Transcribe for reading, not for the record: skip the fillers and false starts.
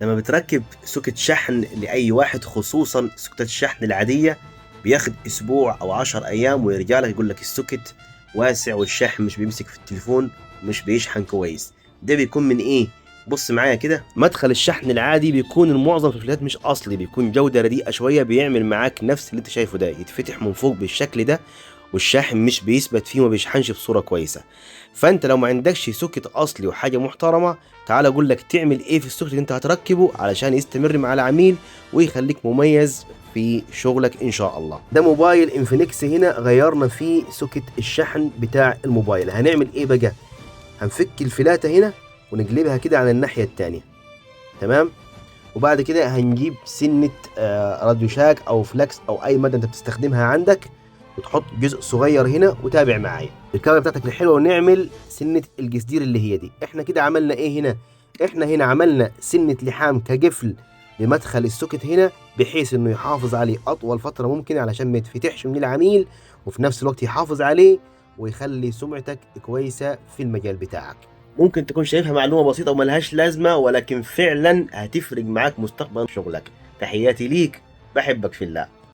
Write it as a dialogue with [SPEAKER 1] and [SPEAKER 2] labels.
[SPEAKER 1] لما بتركب سوكت شحن لأي واحد، خصوصا سوكتات الشحن العادية، بياخد أسبوع أو 10 أيام ويرجع لك يقول لك السوكت واسع والشحن مش بيمسك في التليفون، مش بيشحن كويس. ده بيكون من إيه؟ بص معايا كده، مدخل الشحن العادي بيكون المعظم في الفلاتات مش أصلي، بيكون جودة رديئة شوية، بيعمل معاك نفس اللي أنت شايفه ده، يتفتح من فوق بالشكل ده والشاحن مش بيثبت فيه وما بيشحنش بصورة كويسة. فانت لو ما عندكش سوكت اصلي وحاجة محترمة، تعال اقول لك تعمل ايه في السوكت اللي انت هتركبه علشان يستمر مع العميل ويخليك مميز في شغلك ان شاء الله. ده موبايل انفينكس، هنا غيرنا فيه سوكت الشحن بتاع الموبايل. هنعمل ايه بقى؟ هنفك الفلاتة هنا ونقلبها كده على الناحية التانية، تمام. وبعد كده هنجيب سنة راديو شاك او فلكس او اي مادة انت بتستخدمها عندك، وتحط جزء صغير هنا وتابع معايا الكاميرا بتاعتك الحلوه، ونعمل سنه الجسدير اللي هي دي. احنا كده عملنا ايه هنا؟ احنا هنا عملنا سنه لحام كجفل لمدخل السوكت هنا، بحيث انه يحافظ عليه اطول فتره ممكن علشان ما يتفتحش من العميل، وفي نفس الوقت يحافظ عليه ويخلي سمعتك كويسه في المجال بتاعك. ممكن تكون شايفها معلومه بسيطه وملهاش لازمه، ولكن فعلا هتفرق معاك مستقبل شغلك. تحياتي ليك، بحبك في الله.